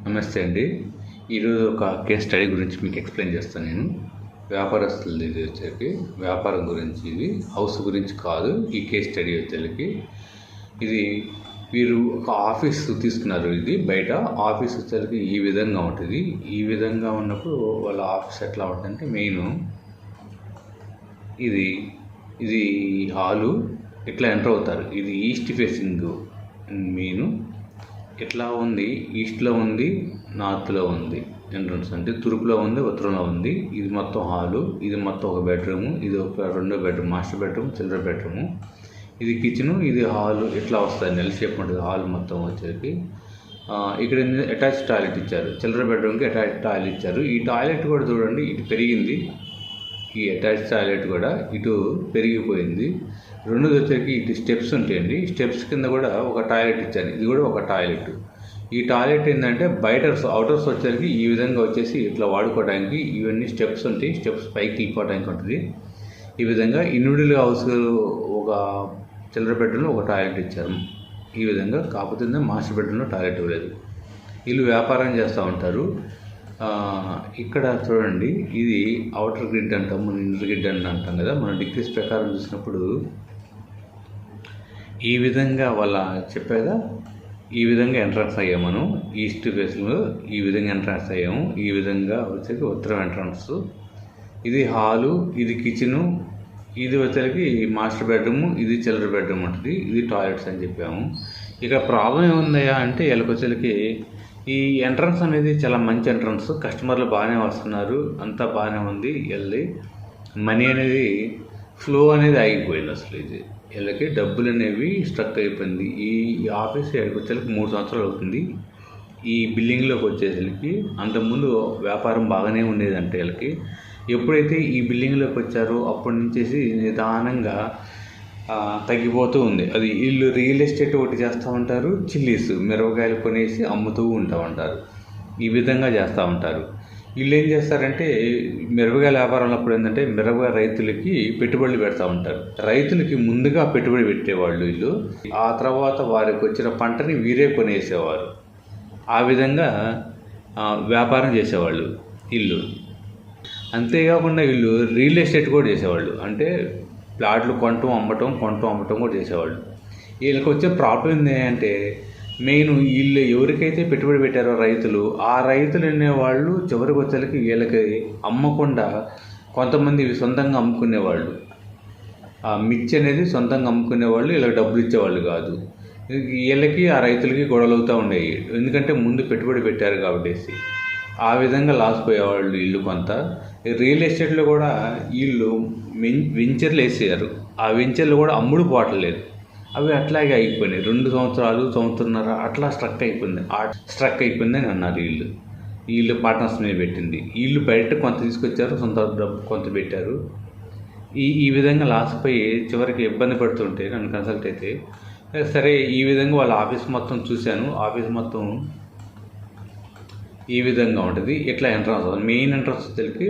నమస్తే అండి. ఈరోజు ఒక కేస్ స్టడీ గురించి మీకు ఎక్స్ప్లెయిన్ చేస్తాను నేను. వ్యాపారస్తులది ఇది వచ్చేసి వ్యాపారం గురించి, ఇది హౌస్ గురించి కాదు. ఈ కేస్ స్టడీ వచ్చేసరికి ఇది వీరు ఒక ఆఫీస్ తీసుకున్నారు. ఇది బయట ఆఫీస్ వచ్చేసరికి ఈ విధంగా ఉంటుంది. ఈ విధంగా ఉన్నప్పుడు వాళ్ళ ఆఫీస్ ఎట్లా ఉంటుందంటే మెయిన్ ఇది ఇది హాలు. ఇట్లా ఎంటర్ అవుతారు. ఇది ఈస్ట్ ఫేసింగ్ మెయిన్. ఇట్లా ఉంది, ఈస్ట్లో ఉంది, నార్త్లో ఉంది. ఎంట్రన్స్ అంటే తూర్పులో ఉంది, ఉత్తరంలో ఉంది. ఇది మొత్తం హాలు, ఇది మొత్తం ఒక బెడ్రూము, ఇది ఒక రెండో bedroom, master bedroom, children bedroom. ఇది కిచెను, ఇది హాలు. ఇట్లా వస్తుంది, నెల షేప్ ఉంటుంది హాల్ మొత్తం వచ్చేసి. ఇక్కడ అటాచ్ టాయిలెట్ ఇచ్చారు. చిల్డ్రన్ బెడ్రూమ్కి అటాచ్ టాయిలెట్ ఇచ్చారు. ఈ టాయిలెట్ కూడా చూడండి, ఇటు పెరిగింది. ఈ అటాచ్ టాయిలెట్ కూడా ఇటు పెరిగిపోయింది. రెండోది వచ్చేసరికి ఇటు స్టెప్స్ ఉంటాయండి. స్టెప్స్ కింద కూడా ఒక టాయిలెట్ ఇచ్చాను. ఇది కూడా ఒక టాయిలెట్. ఈ టాయిలెట్ ఏంటంటే బయటర్స్ అవుటర్స్ వచ్చేసరికి ఈ విధంగా వచ్చేసి ఇట్లా వాడుకోవడానికి ఇవన్నీ స్టెప్స్ ఉంటాయి. స్టెప్స్ పైకి వెళ్ళిపోవడానికి ఉంటుంది. ఈ విధంగా ఇండివిజువల్ హౌస్ ఒక చిల్డ్రన్ బెడ్రూమ్లో ఒక టాయిలెట్ ఇచ్చారు. ఈ విధంగా. కాకపోతే మాస్టర్ బెడ్రూమ్లో టాయిలెట్ ఇవ్వలేదు. వీళ్ళు వ్యాపారం చేస్తూ ఉంటారు. ఇక్కడ చూడండి, ఇది అవుటర్ గ్రిడ్ అంటాం, మనం ఇన్నర్ గ్రిడ్ అని అంటాం కదా. మనం డిగ్రీస్ ప్రకారం చూసినప్పుడు ఈ విధంగా వాళ్ళ చెప్పేదా, ఈ విధంగా ఎంట్రన్స్ అయ్యాము మనం. ఈస్ట్ ఫేస్లో ఈ విధంగా ఎంట్రన్స్ అయ్యాము. ఈ విధంగా వచ్చేసి ఉత్తరం ఎంట్రన్స్. ఇది హాలు, ఇది కిచెను, ఇది వచ్చేసరికి మాస్టర్ బెడ్రూము, ఇది చిల్డ్రన్ బెడ్రూమ్ ఉంటుంది. ఇది టాయిలెట్స్ అని చెప్పాము. ఇక ప్రాబ్లం ఏముందయ్యా అంటే వీళ్ళకి వచ్చేసరికి ఈ ఎంట్రన్స్ అనేది చాలా మంచి ఎంట్రన్స్. కస్టమర్లు బాగానే వస్తున్నారు, అంతా బాగానే ఉంది. వెళ్ళి మనీ అనేది ఫ్లో అనేది ఆగిపోయింది. అసలు ఇది వీళ్ళకి డబ్బులు అనేవి స్ట్రక్ అయిపోయింది. ఈ ఆఫీస్ వచ్చేసరికి 3 సంవత్సరాలు అవుతుంది. ఈ బిల్డింగ్లోకి వచ్చేసరికి అంతకుముందు వ్యాపారం బాగానే ఉండేదంటే వీళ్ళకి. ఎప్పుడైతే ఈ బిల్డింగ్లోకి వచ్చారో అప్పటి నుంచేసి నిదానంగా తగ్గిపోతూ ఉంది. అది వీళ్ళు రియల్ ఎస్టేట్ ఒకటి చేస్తూ ఉంటారు, చిల్లీస్ మిరపకాయలు కొనేసి అమ్ముతూ ఉంటారు. ఈ విధంగా చేస్తూ ఉంటారు. వీళ్ళు ఏం చేస్తారంటే మిరపకాయల వ్యాపారంలో అప్పుడు ఏంటంటే మిరపకాయ రైతులకి పెట్టుబడులు పెడతా ఉంటారు. రైతులకి ముందుగా పెట్టుబడి పెట్టేవాళ్ళు వీళ్ళు. ఆ తర్వాత వారికి వచ్చిన పంటని వీరే కొనేసేవారు. ఆ విధంగా వ్యాపారం చేసేవాళ్ళు వీళ్ళు. అంతేకాకుండా వీళ్ళు రియల్ ఎస్టేట్ కూడా చేసేవాళ్ళు. అంటే ప్లాట్లు కొనటం అమ్మటం కూడా చేసేవాళ్ళు. వీళ్ళకి వచ్చే ప్రాబ్లం ఏంటంటే మెయిన్ వీళ్ళు ఎవరికైతే పెట్టుబడి పెట్టారో రైతులు, ఆ రైతులు అనేవాళ్ళు చివరికి వచ్చేసరికి వీళ్ళకి అమ్మకుండా కొంతమంది సొంతంగా అమ్ముకునేవాళ్ళు. ఆ మిర్చి అనేది సొంతంగా అమ్ముకునేవాళ్ళు, వీళ్ళకి డబ్బులు ఇచ్చేవాళ్ళు కాదు. వీళ్ళకి ఆ రైతులకి గొడవలు అవుతూ ఉండేవి. ఎందుకంటే ముందు పెట్టుబడి పెట్టారు కాబట్టి. ఆ విధంగా లాస్ పోయేవాళ్ళు వీళ్ళు. కొంత రియల్ ఎస్టేట్లో కూడా వీళ్ళు వెంచర్లు వేసారు. ఆ వెంచర్లు కూడా అమ్ముడు పోవట్లేదు. అవి అట్లాగే అయిపోయినాయి. 2 సంవత్సరాలు, సంవత్సరంన్నర అట్లా స్ట్రక్ అయిపోయిందని అన్నారు వీళ్ళు పార్ట్నర్స్ మీద పెట్టింది. వీళ్ళు బయట కొంత తీసుకొచ్చారు, సొంత డబ్బు కొంత పెట్టారు. ఈ విధంగా లాస్ పోయి చివరికి ఇబ్బంది పడుతుంటే నన్ను కన్సల్ట్ అయితే సరే ఈ విధంగా వాళ్ళ ఆఫీస్ మొత్తం చూశాను. ఆఫీస్ మొత్తం ఈ విధంగా ఉంటుంది. ఇట్లా ఎంట్రన్స్ అవుతుంది. మెయిన్ ఎంట్రన్స్ వచ్చేసరికి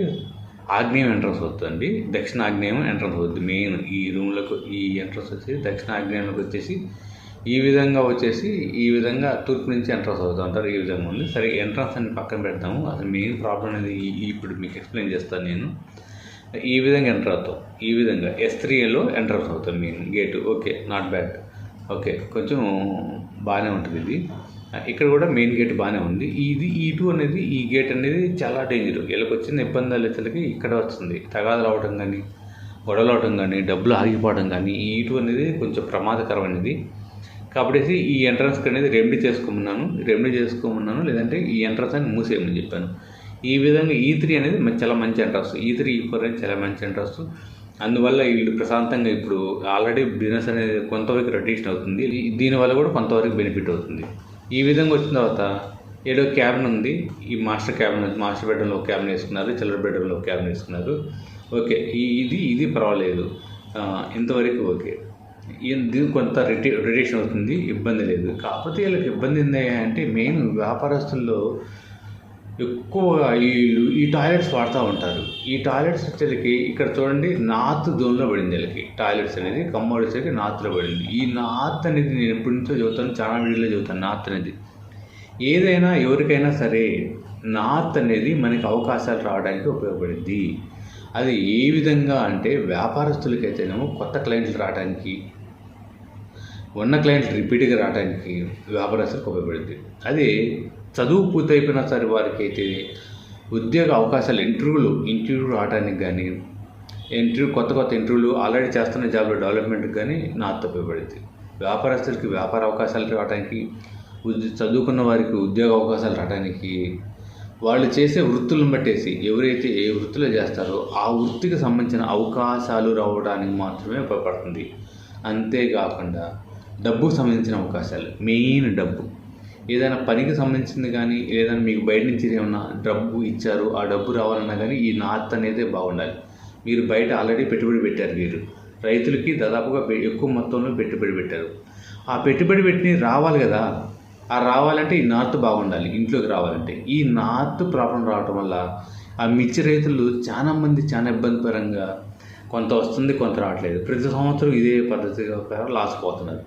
ఆగ్నేయం ఎంట్రన్స్ అవుతుందండి. దక్షిణ ఆగ్నేయం ఎంట్రన్స్ అవుతుంది. మెయిన్ ఈ రూమ్లకు ఈ ఎంట్రన్స్ వచ్చేసి దక్షిణ ఆగ్నేయంలోకి వచ్చేసి ఈ విధంగా తూర్పు నుంచి ఎంట్రన్స్ అవుతూ ఉంటారు. ఈ విధంగా ఉంది. సరే ఎంట్రన్స్ అని పక్కన పెడతాము. అసలు మెయిన్ ప్రాబ్లం అనేది ఇప్పుడు మీకు ఎక్స్ప్లెయిన్ చేస్తాను నేను. ఈ విధంగా ఎంటర్ అవుతాం. ఈ విధంగా S3లో ఎంట్రన్స్ అవుతాం. Main gate okay, not bad. Okay, కొంచెం బాగానే ఉంటుంది ఇది. ఇక్కడ కూడా మెయిన్ గేట్ బాగానే ఉంది. ఇది E2 అనేది, ఈ గేట్ అనేది చాలా డేంజర్. వీళ్ళకి వచ్చిన ఇబ్బందులు వచ్చేసరికి ఇక్కడ వస్తుంది. తగాదాలు అవడం కానీ, గొడవలు అవడం కానీ, డబ్బులు ఆగిపోవడం కానీ. ఈ E2 అనేది కొంచెం ప్రమాదకరమైనది. కాబట్టి ఈ ఎంట్రన్స్కి అనేది రెమెడీ చేసుకోమన్నాను. లేదంటే ఈ ఎంట్రన్స్ అని మూసేయమని చెప్పాను. ఈ విధంగా E3 అనేది చాలా మంచి ఎంట్రన్స్. E3, E4 అనేది చాలా మంచి ఎంట్రన్స్. అందువల్ల వీళ్ళు ప్రశాంతంగా ఇప్పుడు ఆల్రెడీ బిజినెస్ అనేది కొంతవరకు రొటేషన్ అవుతుంది. దీనివల్ల కూడా కొంతవరకు బెనిఫిట్ అవుతుంది. ఈ విధంగా వచ్చిన తర్వాత ఏదో క్యాబిన్ ఉంది. ఈ మాస్టర్ బెడ్రూమ్లో ఒక క్యాబిన్ వేసుకున్నారు, చిల్డ్రన్ బెడ్రూమ్లో ఒక క్యాబిన్ వేసుకున్నారు. ఓకే, ఇది పర్వాలేదు, ఇంతవరకు ఓకే. దీనికి కొంత రొటేషన్ అవుతుంది, ఇబ్బంది లేదు. కాకపోతే వీళ్ళకి ఇబ్బంది ఏంటి అంటే మెయిన్ వ్యాపారస్తుల్లో ఎక్కువగా వీళ్ళు ఈ టాయిలెట్స్ వాడుతూ ఉంటారు. ఈ టాయిలెట్స్ వచ్చేసరికి ఇక్కడ చూడండి నార్త్ జోన్లో పడింది వీళ్ళకి. టాయిలెట్స్ అనేది ఖమ్మం వచ్చేసరికి నార్త్లో పడింది. ఈ నార్త్ అనేది నేను ఎప్పటి నుంచో చదువుతాను, చాలా వీడియోలో చదువుతాను. నార్త్ అనేది ఏదైనా ఎవరికైనా సరే నార్త్ అనేది మనకి అవకాశాలు రావడానికి ఉపయోగపడింది. అది ఏ విధంగా అంటే వ్యాపారస్తులకైతేనేమో కొత్త క్లయింట్లు రావడానికి, ఉన్న క్లయింట్లు రిపీట్గా రావడానికి వ్యాపారస్తులకు ఉపయోగపడింది. అదే చదువు పూర్తయిపోయిన సరే వారికి అయితే ఉద్యోగ అవకాశాలు ఇంటర్వ్యూ రావడానికి కానీ, కొత్త ఇంటర్వ్యూలు ఆల్రెడీ చేస్తున్న జాబ్లో డెవలప్మెంట్కి కానీ నార్త్ ఉపయోగపడింది. వ్యాపారస్తులకి వ్యాపార అవకాశాలు రావడానికి, చదువుకున్న వారికి ఉద్యోగ అవకాశాలు రావడానికి, వాళ్ళు చేసే వృత్తులను బట్టేసి ఎవరైతే ఏ వృత్తిలో చేస్తారో ఆ వృత్తికి సంబంధించిన అవకాశాలు రావడానికి మాత్రమే ఉపయోగపడుతుంది. అంతేకాకుండా డబ్బుకు సంబంధించిన అవకాశాలు, మెయిన్ డబ్బు, ఏదైనా పనికి సంబంధించింది కానీ, ఏదైనా మీకు బయట నుంచి ఏమన్నా డబ్బు ఇచ్చారు, ఆ డబ్బు రావాలన్నా కానీ ఈ నార్త్ అనేది బాగుండాలి. మీరు బయట ఆల్రెడీ పెట్టుబడి పెట్టారు, మీరు రైతులకి దాదాపుగా ఎక్కువ మొత్తంలో పెట్టుబడి పెట్టారు. ఆ పెట్టుబడి పెట్టి రావాలి కదా, ఆ రావాలంటే ఈ నార్త్ బాగుండాలి. ఇంట్లోకి రావాలంటే ఈ నార్త్ ప్రాబ్లం రావటం వల్ల ఆ మిర్చి రైతులు చాలా ఇబ్బందికరంగా కొంత వస్తుంది, కొంత రావట్లేదు. ప్రతి సంవత్సరం ఇదే పద్ధతిగా లాస్ పోతున్నారు.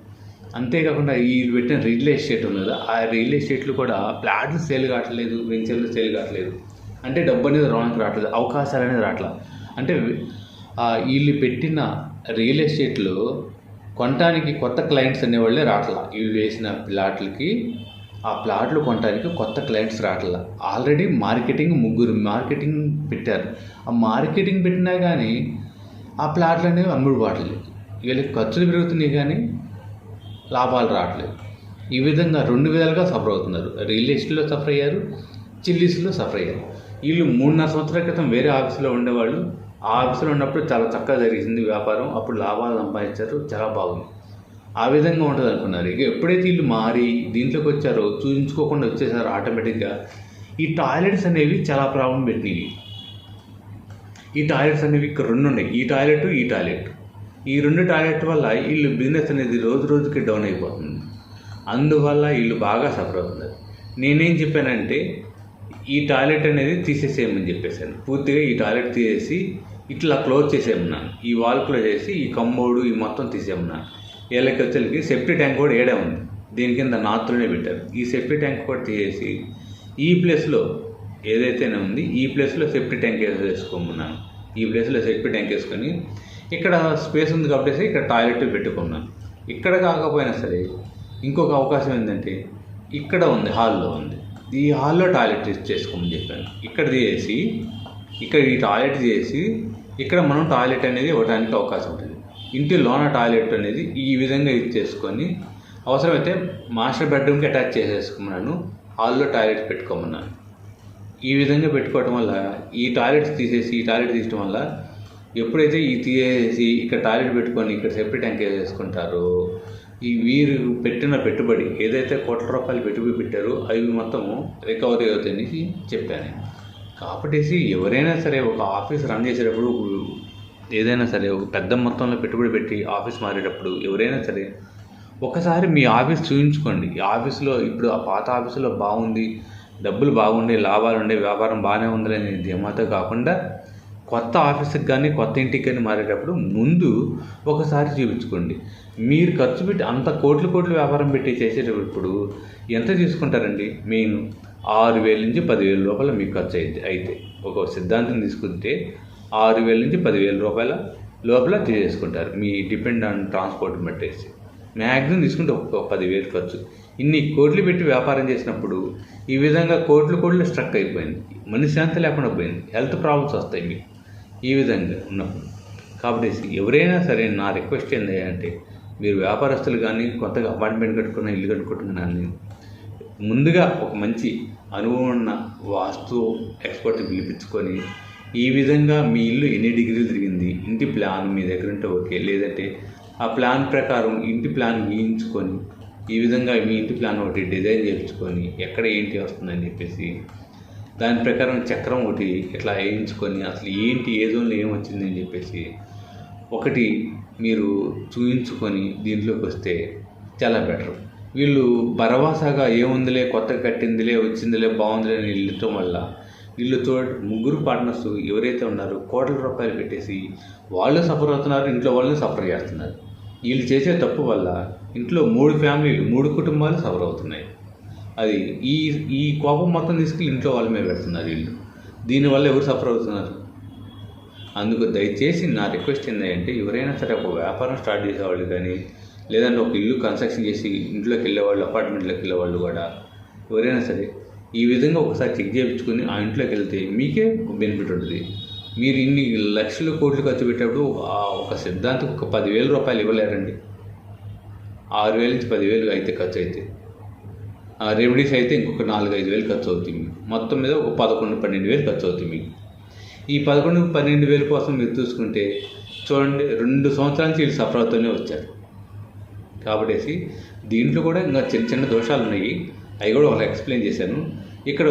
అంతేకాకుండా ఈ పెట్టిన రియల్ ఎస్టేట్ ఉంది కదా, ఆ రియల్ ఎస్టేట్లు కూడా ఫ్లాట్లు సేల్ కావట్లేదు, వెంచర్లు సేల్ కావట్లేదు. అంటే డబ్బు అనేది రావట్లేదు, అవకాశాలు అనేది రావట్లేదు. అంటే వీళ్ళు పెట్టిన రియల్ ఎస్టేట్లో కొనటానికి కొత్త క్లయింట్స్ అనేవాళ్ళే రావట్లా. వీళ్ళు వేసిన ప్లాట్లకి, ఆ ప్లాట్లు కొనడానికి కొత్త క్లయింట్స్ రావట్లా. ఆల్రెడీ ముగ్గురు మార్కెటింగ్ పెట్టారు. ఆ మార్కెటింగ్ పెట్టినా కానీ ఆ ప్లాట్లు అనేవి అమ్ముడుబాట్లేదు. వీళ్ళకి ఖర్చులు పెరుగుతున్నాయి కానీ లాభాలు రావట్లేదు. ఈ విధంగా 2 విధాలుగా సఫర్ అవుతున్నారు. రియల్ ఎస్టేట్లో సఫర్ అయ్యారు, చిల్లీస్లో సఫర్ అయ్యారు. వీళ్ళు 3.5 సంవత్సరాల క్రితం వేరే ఆఫీసులో ఉండేవాళ్ళు. ఆ ఆఫీసులో ఉన్నప్పుడు చాలా చక్కగా జరిగింది వ్యాపారం, అప్పుడు లాభాలు సంపాదించారు, చాలా బాగుంది. ఆ విధంగా ఉంటుంది అనుకున్నారు. ఇక ఎప్పుడైతే వీళ్ళు మారి దీంట్లోకి వచ్చారో చూపించుకోకుండా వచ్చేసారో ఆటోమేటిక్గా ఈ టాయిలెట్స్ అనేవి చాలా ప్రాబ్లం పెట్టినవి. ఈ టాయిలెట్స్ అనేవి ఇక్కడ 2 ఉన్నాయి, ఈ టాయిలెట్. ఈ 2 టాయిలెట్ వల్ల వీళ్ళు బిజినెస్ అనేది రోజుకి డౌన్ అయిపోతుంది. అందువల్ల వీళ్ళు బాగా సఫర్ అవుతున్నారు. నేనేం చెప్పానంటే ఈ టాయిలెట్ అనేది తీసేసేయమని చెప్పేశాను. పూర్తిగా ఈ టాయిలెట్ తీసేసి ఇట్లా క్లోజ్ చేసేయమన్నాను. ఈ వాల్ క్లోజ్ చేసి ఈ కమ్మోడు ఈ మొత్తం తీసేయమన్నాను. వీళ్ళకి వచ్చేకి సెఫ్టీ ట్యాంక్ కూడా ఏడే ఉంది, దీని కింద నార్త్లోనే పెట్టారు. ఈ సెఫ్టీ ట్యాంక్ కూడా తీసేసి ఈ ప్లేస్లో ఏదైతేనే ఉంది ఈ ప్లేస్లో సెఫ్టీ ట్యాంక్ వేసుకోమన్నాను. ఈ ప్లేస్లో సెఫ్టీ ట్యాంక్ వేసుకొని ఇక్కడ స్పేస్ ఉంది కాబట్టి ఇక్కడ టాయిలెట్ పెట్టుకున్నాను. ఇక్కడ కాకపోయినా సరే ఇంకొక అవకాశం ఏంటంటే ఇక్కడ ఉంది, హాల్లో ఉంది. ఈ హాల్లో టాయిలెట్ చేసుకోమని చెప్పాను. ఇక్కడ తీసేసి ఇక్కడ ఈ టాయిలెట్ చేసి ఇక్కడ మనం టాయిలెట్ అనేది ఇవ్వడానికి అవకాశం ఉంటుంది. ఇంటి లోన టాయిలెట్ అనేది ఈ విధంగా ఇచ్చేసుకొని అవసరమైతే మాస్టర్ బెడ్రూమ్కి అటాచ్ చేసేసుకున్నాను. హాల్లో టాయిలెట్ పెట్టుకోమన్నాను. ఈ విధంగా పెట్టుకోవటం వల్ల ఈ టాయిలెట్స్ తీసేసి ఈ టాయిలెట్ తీయడం వల్ల ఎప్పుడైతే ఈ తీసేసి ఇక్కడ టాయిలెట్ పెట్టుకొని ఇక్కడ సెఫ్టీ ట్యాంక్ వేసుకుంటారో ఈ వీరు పెట్టిన పెట్టుబడి ఏదైతే కోట్ల రూపాయలు పెట్టుబడి పెట్టారో అవి మొత్తము రికవరీ అవుతాయని చెప్పాను. కాబట్టి ఎవరైనా సరే ఒక ఆఫీస్ రన్ చేసేటప్పుడు ఏదైనా సరే ఒక పెద్ద మొత్తంలో పెట్టుబడి పెట్టి ఆఫీస్ మారేటప్పుడు ఎవరైనా సరే ఒకసారి మీ ఆఫీస్ చూపించుకోండి. ఈ ఆఫీస్లో ఇప్పుడు ఆ పాత ఆఫీసులో బాగుంది, డబ్బులు బాగుండే, లాభాలు ఉండే, వ్యాపారం బాగానే ఉందని ధీమాతో కాకుండా కొత్త ఆఫీస్కి కానీ కొత్త ఇంటికి కానీ మారేటప్పుడు ముందు ఒకసారి చూపించుకోండి. మీరు ఖర్చు పెట్టి అంత కోట్లు వ్యాపారం పెట్టి చేసేటప్పుడు ఎంత తీసుకుంటారండి? మెయిన్ 6,000 నుంచి 10,000 రూపాయలు మీకు ఖర్చు అయితే ఒక సిద్ధాంతం తీసుకుంటే 6,000 నుంచి 10,000 రూపాయల లోపల చేసుకుంటారు. మీ డిపెండ్ ఆన్ ట్రాన్స్పోర్ట్ బట్టేసి మ్యాక్సిమం తీసుకుంటే ఒక 10,000 ఖర్చు. ఇన్ని కోట్లు పెట్టి వ్యాపారం చేసినప్పుడు ఈ విధంగా కోట్లు స్ట్రక్ అయిపోయింది, మనశ్శాంతి లేకుండా పోయింది, హెల్త్ ప్రాబ్లమ్స్ వస్తాయి మీకు ఈ విధంగా ఉన్నప్పుడు. కాబట్టి ఎవరైనా సరే నా రిక్వెస్ట్ ఏంటి అంటే మీరు వ్యాపారస్తులు కానీ కొత్తగా అపార్ట్మెంట్ కట్టుకున్న ఇల్లు కట్టుకుంటున్న కానీ ముందుగా ఒక మంచి అనుభవం ఉన్న వాస్తు ఎక్స్పర్ట్ని పిలిపించుకొని ఈ విధంగా మీ ఇల్లు ఎన్ని డిగ్రీలు తిరిగింది, ఇంటి ప్లాన్ మీ దగ్గర ఉంటే ఓకే, లేదంటే ఆ ప్లాన్ ప్రకారం ఇంటి ప్లాన్ గీయించుకొని ఈ విధంగా మీ ఇంటి ప్లాన్ ఒకటి డిజైన్ చేయించుకొని ఎక్కడ ఏంటి వస్తుందని చెప్పేసి దాని ప్రకారం చక్రం ఒకటి ఇట్లా వేయించుకొని అసలు ఏంటి ఏ జోన్లో ఏమొచ్చిందని చెప్పేసి ఒకటి మీరు చూయించుకొని దీంట్లోకి వస్తే చాలా బెటర్. వీళ్ళు భరవాసాగా ఏముందిలే, కొత్తగా కట్టిందిలే, వచ్చిందిలే, బాగుందిలే అని వెళ్ళటం వల్ల వీళ్ళు ముగ్గురు పార్ట్నర్స్ ఎవరైతే ఉన్నారో కోట్ల రూపాయలు పెట్టేసి వాళ్ళు సఫర్ అవుతున్నారు, ఇంట్లో వాళ్ళని సఫర్ చేస్తున్నారు. వీళ్ళు చేసే తప్పు వల్ల ఇంట్లో 3 ఫ్యామిలీలు 3 కుటుంబాలు సఫర్ అవుతున్నాయి. అది ఈ ఈ కోపం మొత్తం తీసుకెళ్ళి ఇంట్లో వాళ్ళ మీద పెడుతున్నారు వీళ్ళు. దీనివల్ల ఎవరు సఫర్ అవుతున్నారు? అందుకు దయచేసి నా రిక్వెస్ట్ ఏంటంటే, ఎవరైనా సరే ఒక వ్యాపారం స్టార్ట్ చేసేవాళ్ళు కానీ, లేదంటే ఒక ఇల్లు కన్స్ట్రక్షన్ చేసి ఇంట్లోకి వెళ్ళేవాళ్ళు, అపార్ట్మెంట్లోకి వెళ్ళేవాళ్ళు కూడా ఎవరైనా సరే ఈ విధంగా ఒకసారి చెక్ చేయించుకొని ఆ ఇంట్లోకి వెళ్తే మీకే బెనిఫిట్ ఉంటుంది. మీరు ఇన్ని లక్షలు కోట్లు ఖర్చు పెట్టేప్పుడు ఒక సిద్ధాంతం ఒక 10,000 రూపాయలు ఇవ్వలేరండి. 6,000 నుంచి 10,000 అయితే ఖర్చు అయితే, రెమెడీస్ అయితే ఇంకొక 4-5 వేలు ఖర్చు అవుతుంది మీకు. మొత్తం మీద ఒక 11-12 వేలు ఖర్చు అవుతుంది మీకు. ఈ 11-12 వేలు కోసం మీరు చూసుకుంటే చూడండి, 2 సంవత్సరాల నుంచి వీళ్ళు సఫర్ అవుతూనే వచ్చారు. కాబట్టి దీంట్లో కూడా ఇంకా చిన్న చిన్న దోషాలు ఉన్నాయి, అవి కూడా వాళ్ళకి ఎక్స్ప్లెయిన్ చేశాను. ఇక్కడ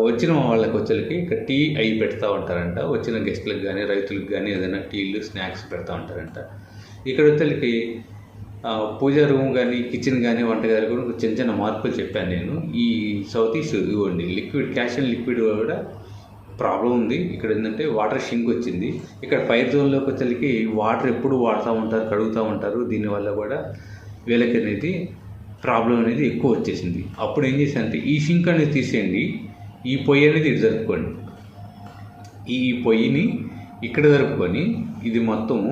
వచ్చిన వాళ్ళకి ఇక్కడ టీ అవి పెడతా ఉంటారంట. వచ్చిన గెస్టులకు కానీ రైతులకు కానీ ఏదైనా టీలు స్నాక్స్ పెడతా ఉంటారంట. ఇక్కడ పూజా రూమ్ కానీ కిచెన్ కానీ వంటగది కూడా చిన్న చిన్న మార్పులు చెప్పాను నేను. ఈ సౌత్ ఈస్ట్ ఇవ్వండి లిక్విడ్ క్యాష్ అండ్ లిక్విడ్ కూడా ప్రాబ్లం ఉంది. ఇక్కడ ఏంటంటే వాటర్ షింక్ వచ్చింది. ఇక్కడ ఫైర్ జోన్లోకి వాటర్ ఎప్పుడు వాడుతూ ఉంటారు, కడుగుతూ ఉంటారు. దీనివల్ల కూడా వీళ్ళకి అనేది ప్రాబ్లం అనేది ఎక్కువ వచ్చేసింది. అప్పుడు ఏం చేశానంటే ఈ షింక్ అనేది తీసేయండి, ఈ పొయ్యి అనేది ఇటు జరుపుకోండి. ఈ పొయ్యిని ఇక్కడ జరుపుకొని ఇది మొత్తము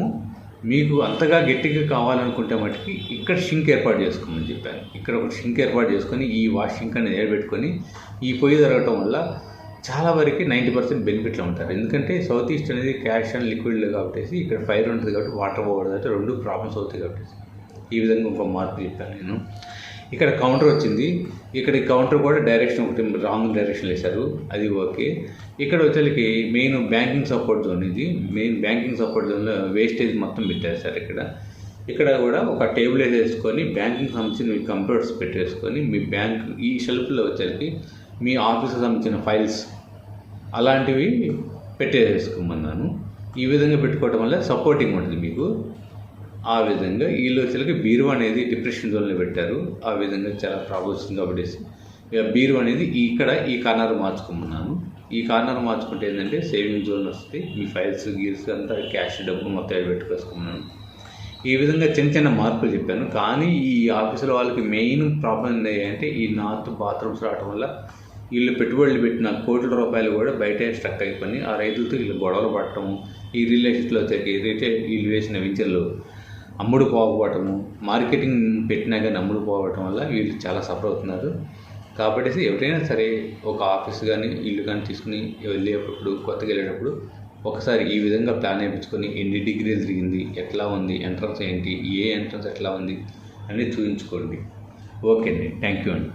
మీకు అంతగా గట్టిగా కావాలనుకుంటే మటుకి ఇక్కడ షింక్ ఏర్పాటు చేసుకోమని చెప్పాను. ఇక్కడ ఒక షింక్ ఏర్పాటు చేసుకొని ఈ వాష్ షింక్ అనేది ఏర్పెట్టుకొని ఈ పొయ్యి జరగటం వల్ల చాలా వరకు 90% బెనిఫిట్లో ఉంటారు. ఎందుకంటే సౌత్ ఈస్ట్ అనేది క్యాష్ అండ్ లిక్విడ్లో కాబట్టి ఇక్కడ ఫైర్ ఉంటుంది కాబట్టి వాటర్ పోవడం అంటే 2 ప్రాబ్లమ్స్ అవుతాయి కాబట్టి ఈ విధంగా ఒక మార్పు చెప్పాను నేను. ఇక్కడ కౌంటర్ వచ్చింది. ఇక్కడ కౌంటర్ కూడా డైరెక్షన్ ఒకటి రాంగ్ డైరెక్షన్ వేశారు, అది ఓకే. ఇక్కడ మెయిన్ బ్యాంకింగ్ సపోర్ట్ జోన్, ఇది మెయిన్ బ్యాంకింగ్ సపోర్ట్ జోన్లో వేస్టేజ్ మొత్తం పెట్టేశారు. ఇక్కడ కూడా ఒక టేబుల్ వేసేసుకొని బ్యాంకింగ్ సంబంధించిన మీ కంప్యూటర్స్ పెట్టేసుకొని మీ బ్యాంక్ ఈ షెల్ఫ్లో మీ ఆఫీస్కి సంబంధించిన ఫైల్స్ అలాంటివి పెట్టేసుకోమన్నాను. ఈ విధంగా పెట్టుకోవడం వల్ల సపోర్టింగ్ ఉంటుంది మీకు. ఆ విధంగా వీళ్ళు బీరువా అనేది డిప్రెషన్ జోన్లో పెట్టారు. ఆ విధంగా చాలా ప్రాబ్లమ్స్ ఉంది కాబట్టి ఇక బీరువా అనేది ఈ కార్నర్ మార్చుకోమన్నాను. ఈ కార్నర్ మార్చుకుంటే ఏంటంటే సేవింగ్ జోన్ వస్తుంది. మీ ఫైల్స్ గీల్స్ అంతా క్యాష్ డబ్బు మొత్తం పెట్టుకోసుకున్నాను. ఈ విధంగా చిన్న చిన్న మార్పులు చెప్పాను. కానీ ఈ ఆఫీసులో వాళ్ళకి మెయిన్ ప్రాబ్లం ఏంటంటే ఈ నార్త్ బాత్రూమ్స్ రావడం వల్ల వీళ్ళు పెట్టుబడులు పెట్టిన కోట్ల రూపాయలు కూడా బయటే స్ట్రక్ అయిపోయి ఆ రైతులతో వీళ్ళు గొడవలు పడటము, ఈ రిలేషన్స్లో వీళ్ళు వేసిన వించెలు అమ్ముడు పోకపోవటము, మార్కెటింగ్ పెట్టినా కానీ అమ్ముడు పోవటం వల్ల వీళ్ళు చాలా సఫర్ అవుతున్నారు. కాబట్టి ఎవరైనా సరే ఒక ఆఫీస్ కానీ ఇల్లు కానీ తీసుకుని వెళ్ళేటప్పుడు కొత్తగా వెళ్ళేటప్పుడు ఒకసారి ఈ విధంగా ప్లాన్ వేయించుకొని ఎన్ని డిగ్రీలు తిరిగింది, ఎట్లా ఉంది, ఎంట్రన్స్ ఏంటి, ఏ ఎంట్రన్స్ ఎట్లా ఉంది అనేది చూపించుకోండి. ఓకే అండి, థ్యాంక్ యూ అండి.